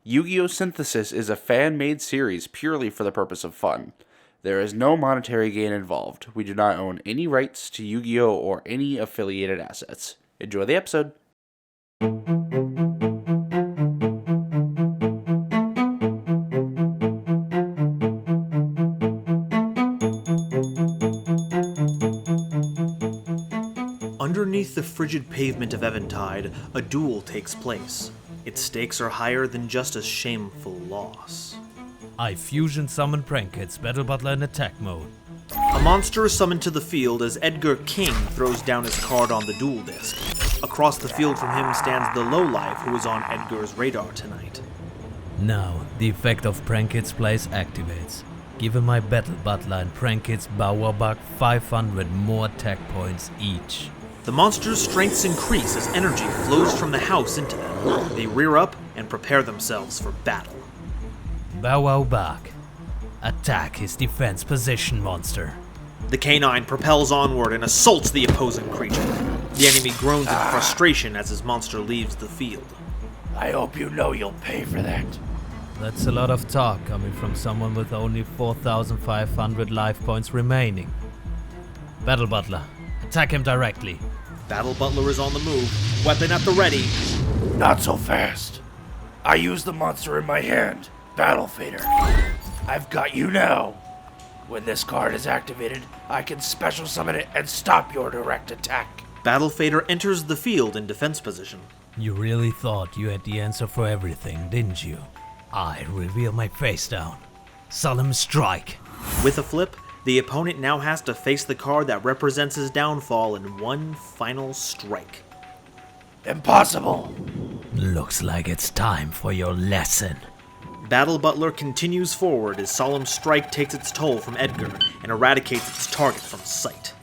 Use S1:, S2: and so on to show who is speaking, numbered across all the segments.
S1: Yu-Gi-Oh! Synthesis is a fan-made series purely for the purpose of fun. There is no monetary gain involved. We do not own any rights to Yu-Gi-Oh! Or any affiliated assets. Enjoy the episode.
S2: Underneath the frigid pavement of Eventide, a duel takes place. Its stakes are higher than just a shameful loss.
S3: I fusion summon Prankets, Battle Butler in attack mode.
S2: A monster is summoned to the field as Edgar King throws down his card on the duel disc. Across the field from him stands the lowlife who is on Edgar's radar tonight.
S3: Now, the effect of Prankets Place activates, giving my Battle Butler and Prankets Bauerbach 500 more attack points each.
S2: The monster's strengths increase as energy flows from the house into them. They rear up and prepare themselves for battle.
S3: Bauerbach. Attack his defense position monster.
S2: The canine propels onward and assaults the opposing creature. The enemy groans in frustration as his monster leaves the field.
S4: I hope you know you'll pay for that.
S3: That's a lot of talk coming from someone with only 4,500 life points remaining. Battle Butler, attack him directly.
S2: Battle Butler is on the move, weapon at the ready.
S4: Not so fast. I use the monster in my hand, Battle Fader. I've got you now. When this card is activated, I can special summon it and stop your direct attack.
S2: Battle Fader enters the field in defense position.
S3: You really thought you had the answer for everything, didn't you? I reveal my face down. Solemn Strike.
S2: With a flip, the opponent now has to face the card that represents his downfall in one final strike.
S4: Impossible!
S3: Looks like it's time for your lesson.
S2: Battle Butler continues forward as Solemn Strike takes its toll from Edgar and eradicates its target from sight.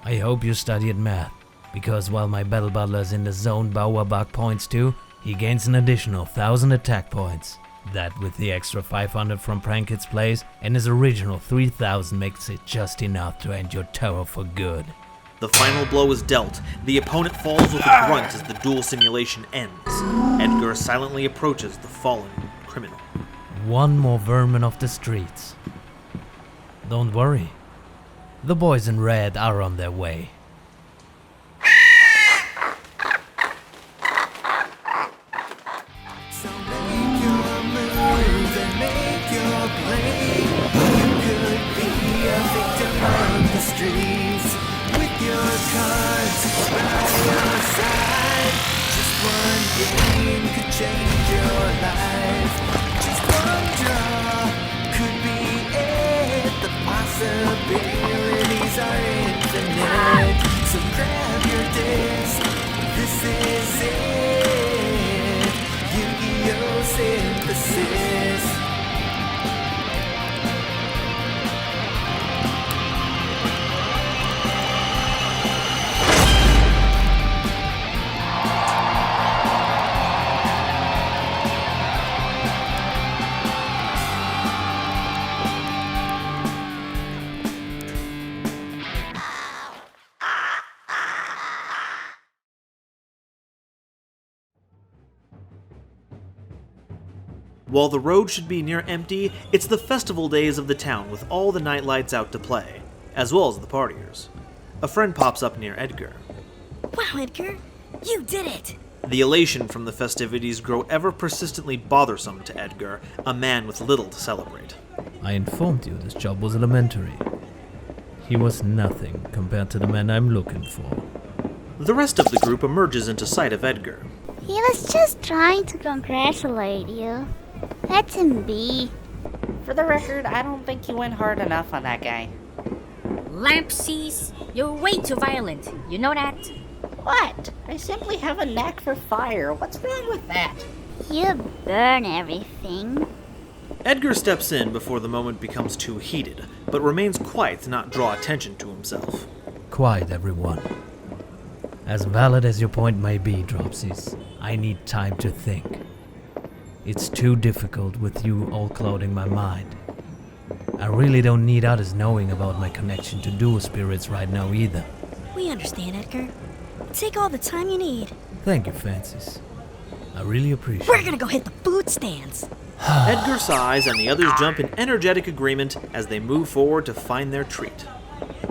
S3: I hope you studied math, because while my Battle Butler is in the zone Bauerbach points to, he gains an additional 1,000 attack points. That with the extra 500 from Prankets Place and his original 3,000 makes it just enough to end your terror for good.
S2: The final blow is dealt. The opponent falls with a grunt as the duel simulation ends. Edgar silently approaches the fallen criminal.
S3: One more vermin of the streets. Don't worry. The boys in red are on their way.
S5: Change your life. Just one draw could be it. The possibilities are infinite. So grab your disc. This is it. Yu-Gi-Oh! Synthesis.
S2: While the road should be near empty, it's the festival days of the town with all the nightlights out to play, as well as the partiers. A friend pops up near Edgar.
S6: Wow, Edgar, you did it!
S2: The elation from the festivities grow ever persistently bothersome to Edgar, a man with little to celebrate.
S3: I informed you this job was elementary. He was nothing compared to the man I'm looking for.
S2: The rest of the group emerges into sight of Edgar.
S7: He was just trying to congratulate you. Let him be.
S8: For the record, I don't think you went hard enough on that guy.
S6: Lampsies, you're way too violent. You know that?
S8: What? I simply have a knack for fire. What's wrong with that?
S7: You burn everything.
S2: Edgar steps in before the moment becomes too heated, but remains quiet to not draw attention to himself.
S3: Quiet, everyone. As valid as your point may be, Dropsies, I need time to think. It's too difficult with you all clouding my mind. I really don't need others knowing about my connection to dual spirits right now either.
S6: We understand, Edgar. Take all the time you need.
S3: Thank you, Fansies. I really appreciate it.
S6: We're gonna go hit the food food stands.
S2: Edgar sighs, and the others jump in energetic agreement as they move forward to find their treat.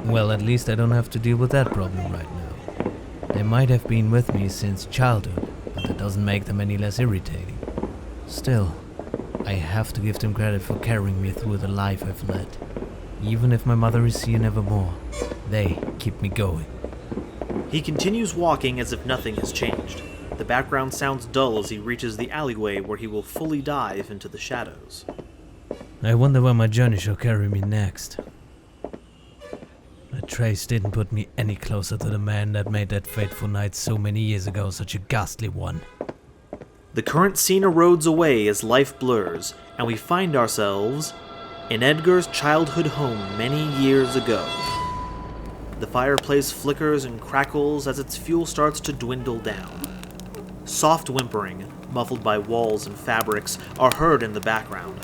S3: Well, at least I don't have to deal with that problem right now. They might have been with me since childhood, but that doesn't make them any less irritating. Still, I have to give them credit for carrying me through the life I've led. Even if my mother is here nevermore, they keep me going.
S2: He continues walking as if nothing has changed. The background sounds dull as he reaches the alleyway where he will fully dive into the shadows.
S3: I wonder where my journey shall carry me next. The trace didn't put me any closer to the man that made that fateful night so many years ago such a ghastly one.
S2: The current scene erodes away as life blurs, and we find ourselves in Edgar's childhood home many years ago. The fireplace flickers and crackles as its fuel starts to dwindle down. Soft whimpering, muffled by walls and fabrics, are heard in the background.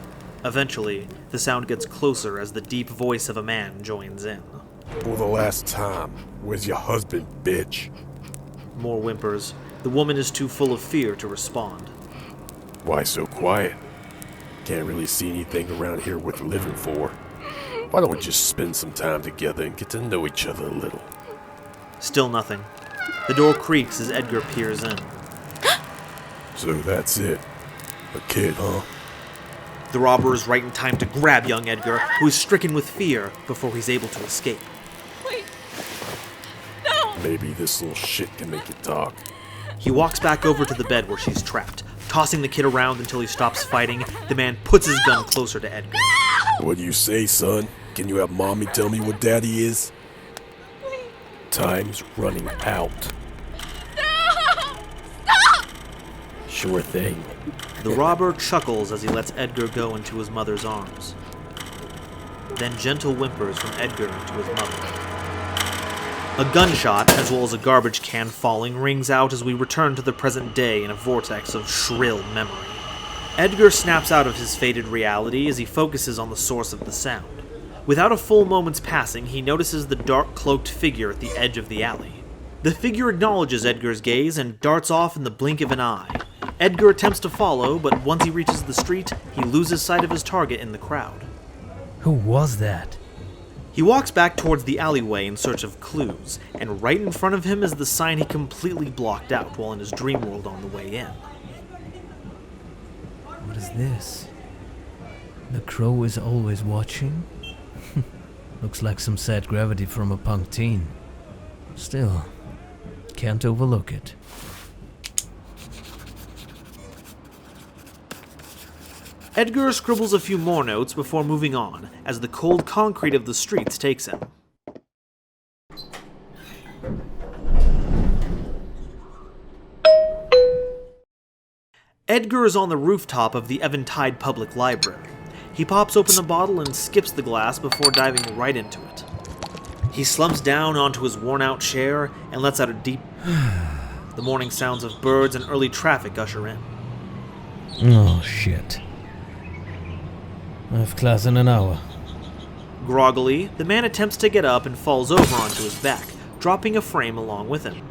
S2: Eventually, the sound gets closer as the deep voice of a man joins in.
S9: For the last time, where's your husband, bitch?
S2: More whimpers. The woman is too full of fear to respond.
S9: Why so quiet? Can't really see anything around here worth living for. Why don't we just spend some time together and get to know each other a little?
S2: Still nothing. The door creaks as Edgar peers in.
S9: So that's it. A kid, huh?
S2: The robber is right in time to grab young Edgar, who is stricken with fear before he's able to escape.
S10: Wait. No!
S9: Maybe this little shit can make it talk.
S2: He walks back over to the bed where she's trapped. Tossing the kid around until he stops fighting, the man puts his gun closer to Edgar.
S9: What do you say, son? Can you have mommy tell me what daddy is? Time's running out. Sure thing.
S2: The robber chuckles as he lets Edgar go into his mother's arms. Then gentle whimpers from Edgar into his mother. A gunshot, as well as a garbage can falling, rings out as we return to the present day in a vortex of shrill memory. Edgar snaps out of his faded reality as he focuses on the source of the sound. Without a full moment's passing, he notices the dark cloaked figure at the edge of the alley. The figure acknowledges Edgar's gaze and darts off in the blink of an eye. Edgar attempts to follow, but once he reaches the street, he loses sight of his target in the crowd.
S3: Who was that?
S2: He walks back towards the alleyway in search of clues, and right in front of him is the sign he completely blocked out while in his dream world on the way in.
S3: What is this? The crow is always watching? Looks like some sad gravity from a punk teen. Still, can't overlook it.
S2: Edgar scribbles a few more notes before moving on, as the cold concrete of the streets takes him. Edgar is on the rooftop of the Eventide Public Library. He pops open a bottle and skips the glass before diving right into it. He slumps down onto his worn-out chair and lets out a deep... The morning sounds of birds and early traffic usher in.
S3: Oh, shit. I have class in an hour.
S2: Groggily, the man attempts to get up and falls over onto his back, dropping a frame along with him.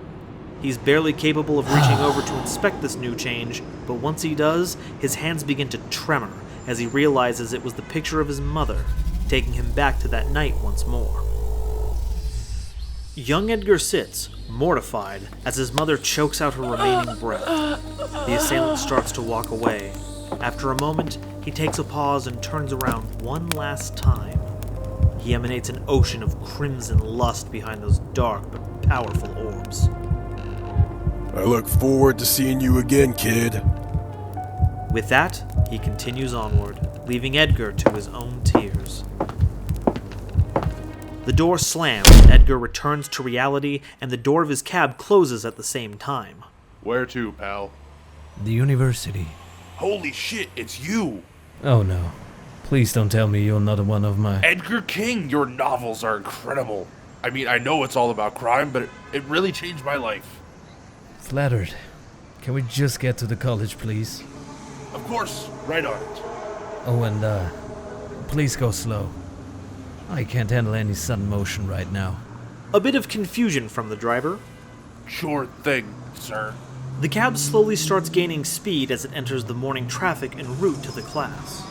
S2: He's barely capable of reaching over to inspect this new change, but once he does, his hands begin to tremor as he realizes it was the picture of his mother, taking him back to that night once more. Young Edgar sits, mortified, as his mother chokes out her remaining breath. The assailant starts to walk away. After a moment, he takes a pause and turns around one last time. He emanates an ocean of crimson lust behind those dark but powerful orbs.
S9: I look forward to seeing you again, kid.
S2: With that, he continues onward, leaving Edgar to his own tears. The door slams, Edgar returns to reality, and the door of his cab closes at the same time.
S11: Where to, pal?
S3: The university.
S4: Holy shit, it's you!
S3: Oh no. Please don't tell me you're another one of my...
S4: Edgar King, your novels are incredible. I mean, I know it's all about crime, but it really changed my life.
S3: Flattered. Can we just get to the college, please?
S4: Of course, right on it.
S3: Oh, and, please go slow. I can't handle any sudden motion right now.
S2: A bit of confusion from the driver.
S4: Sure thing, sir.
S2: The cab slowly starts gaining speed as it enters the morning traffic en route to the class.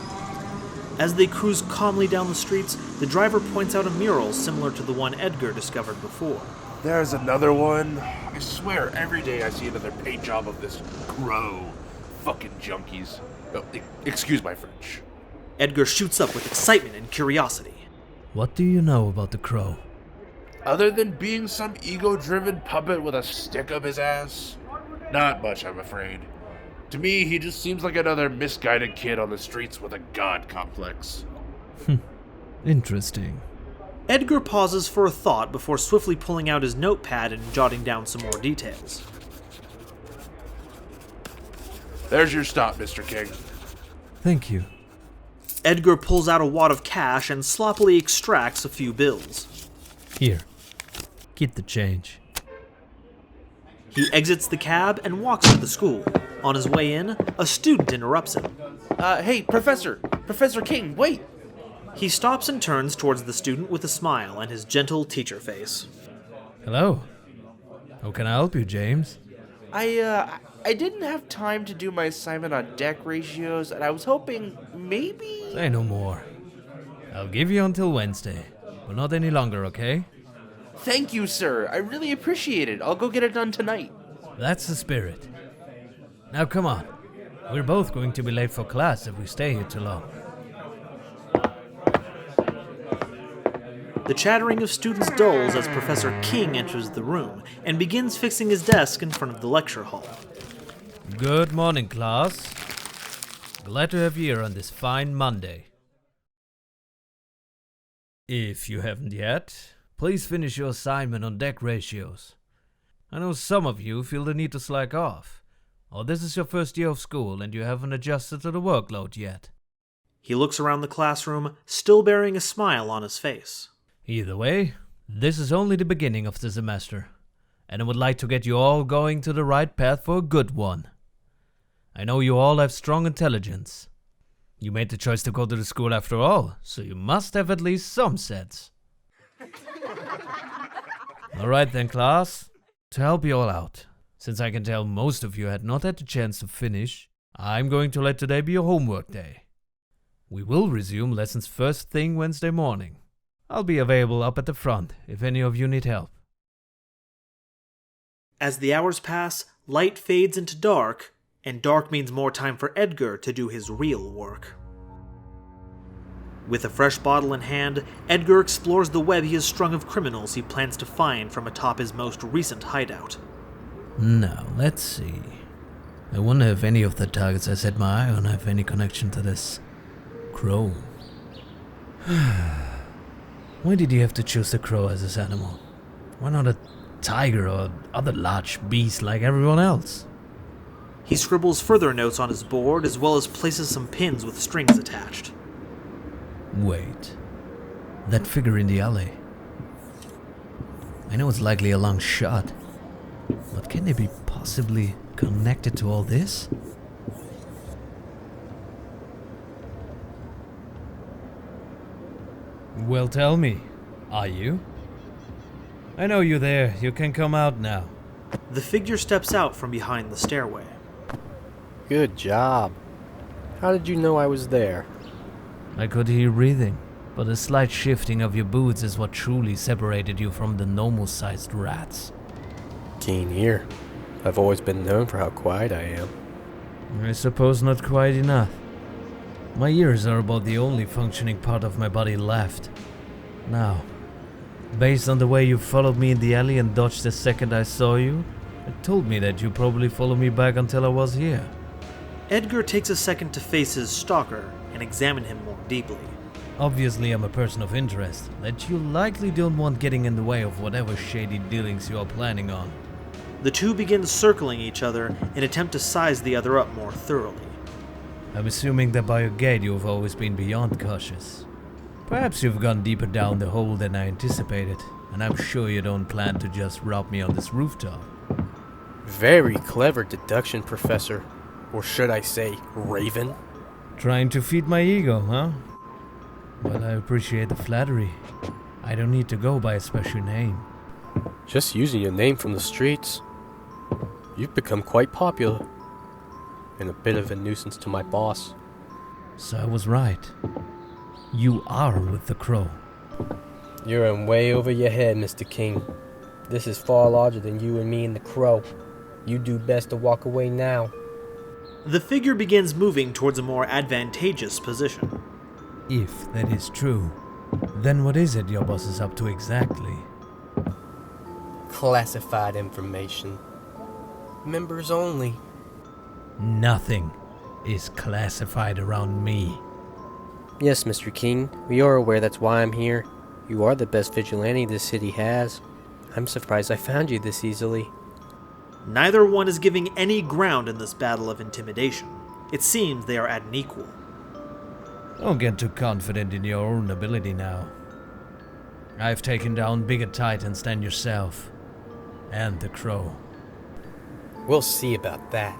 S2: As they cruise calmly down the streets, the driver points out a mural similar to the one Edgar discovered before.
S4: There's another one. I swear, every day I see another paint job of this crow. Fucking junkies. Oh, excuse my French.
S2: Edgar shoots up with excitement and curiosity.
S3: What do you know about the crow?
S4: Other than being some ego-driven puppet with a stick up his ass? Not much, I'm afraid. To me, he just seems like another misguided kid on the streets with a god complex.
S3: Interesting.
S2: Edgar pauses for a thought before swiftly pulling out his notepad and jotting down some more details.
S4: There's your stop, Mr. King.
S3: Thank you.
S2: Edgar pulls out a wad of cash and sloppily extracts a few bills.
S3: Here. Keep the change.
S2: He exits the cab and walks to the school. On his way in, a student interrupts him.
S1: Hey, Professor! Professor King, wait!
S2: He stops and turns towards the student with a smile and his gentle teacher face.
S3: Hello. How can I help you, James?
S1: I didn't have time to do my assignment on deck ratios, and I was hoping maybe...
S3: Say no more. I'll give you until Wednesday, but not any longer, okay?
S1: Thank you, sir. I really appreciate it. I'll go get it done tonight.
S3: That's the spirit. Now come on. We're both going to be late for class if we stay here too long.
S2: The chattering of students dulls as Professor King enters the room and begins fixing his desk in front of the lecture hall.
S3: Good morning, class. Glad to have you here on this fine Monday. If you haven't yet, please finish your assignment on deck ratios. I know some of you feel the need to slack off, or this is your first year of school and you haven't adjusted to the workload yet.
S2: He looks around the classroom, still bearing a smile on his face.
S3: Either way, this is only the beginning of the semester, and I would like to get you all going to the right path for a good one. I know you all have strong intelligence. You made the choice to go to the school after all, so you must have at least some sense. Alright then, class. To help you all out, since I can tell most of you had not had the chance to finish, I'm going to let today be your homework day. We will resume lessons first thing Wednesday morning. I'll be available up at the front if any of you need help.
S2: As the hours pass, light fades into dark, and dark means more time for Edgar to do his real work. With a fresh bottle in hand, Edgar explores the web he has strung of criminals he plans to find from atop his most recent hideout.
S3: Now, let's see. I wonder if any of the targets I set my eye on have any connection to this crow. Why did he have to choose the crow as his animal? Why not a tiger or other large beast like everyone else?
S2: He scribbles further notes on his board as well as places some pins with strings attached.
S3: Wait. That figure in the alley. I know it's likely a long shot, but can they be possibly connected to all this? Well, tell me, are you? I know you there. You can come out now.
S2: The figure steps out from behind the stairway.
S11: Good job. How did you know I was there?
S3: I could hear you breathing, but a slight shifting of your boots is what truly separated you from the normal-sized rats.
S11: Keen ear. I've always been known for how quiet I am.
S3: I suppose not quite enough. My ears are about the only functioning part of my body left. Now, based on the way you followed me in the alley and dodged the second I saw you, it told me that you probably followed me back until I was here.
S2: Edgar takes a second to face his stalker and examine him more deeply.
S3: Obviously, I'm a person of interest that you likely don't want getting in the way of whatever shady dealings you are planning on.
S2: The two begin circling each other in attempt to size the other up more thoroughly.
S3: I'm assuming that by your gait you've always been beyond cautious. Perhaps you've gone deeper down the hole than I anticipated, and I'm sure you don't plan to just rob me on this rooftop.
S11: Very clever deduction, Professor. Or should I say, Raven?
S3: Trying to feed my ego, huh? Well, I appreciate the flattery. I don't need to go by a special name.
S11: Just using your name from the streets. You've become quite popular. And a bit of a nuisance to my boss.
S3: So I was right. You are with the crow.
S11: You're in way over your head, Mr. King. This is far larger than you and me and the crow. You do best to walk away now.
S2: The figure begins moving towards a more advantageous position.
S3: If that is true, then what is it your boss is up to exactly?
S11: Classified information. Members only.
S3: Nothing is classified around me.
S11: Yes, Mr. King, we are aware that's why I'm here. You are the best vigilante this city has. I'm surprised I found you this easily.
S2: Neither one is giving any ground in this battle of intimidation. It seems they are at an equal.
S3: Don't get too confident in your own ability now. I've taken down bigger titans than yourself. And the crow.
S11: We'll see about that.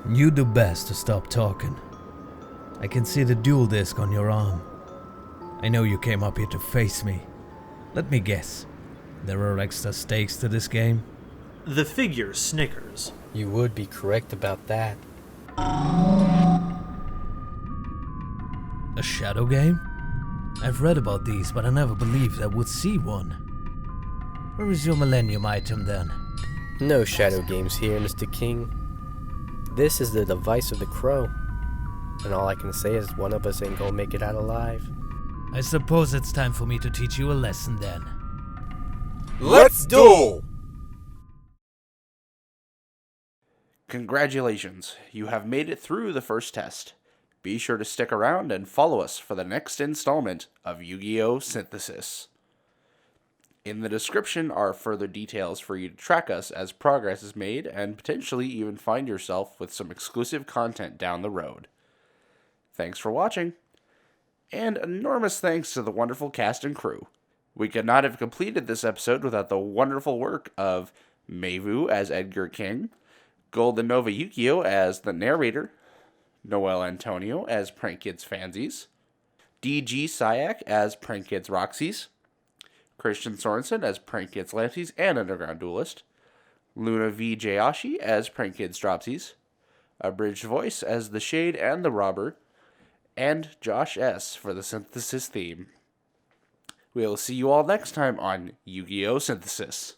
S3: You do best to stop talking. I can see the dual disc on your arm. I know you came up here to face me. Let me guess. There are extra stakes to this game?
S2: The figure snickers.
S11: You would be correct about that.
S3: A shadow game? I've read about these, but I never believed I would see one. Where is your Millennium item then?
S11: No shadow games here, Mr. King. This is the device of the crow. And all I can say is one of us ain't gonna make it out alive.
S3: I suppose it's time for me to teach you a lesson then.
S9: Let's duel!
S1: Congratulations, you have made it through the first test. Be sure to stick around and follow us for the next installment of Yu-Gi-Oh! Synthesis. In the description are further details for you to track us as progress is made and potentially even find yourself with some exclusive content down the road. Thanks for watching, and enormous thanks to the wonderful cast and crew. We could not have completed this episode without the wonderful work of Mavu as Edgar King, GoldenNovaYugioh as the Narrator, Noel Antonio as Prank Kids Fansies, DG Sayak as Prank Kids Rocksies, Christian Sorensen as Prank Kids Lampsies and Underground Duelist, Luna V. Jaoshy as Prank Kids Dropsies, Abridged Voice as the Shade and the Robber, and Josh S. for the Synthesis theme. We'll see you all next time on Yu-Gi-Oh! Synthesis.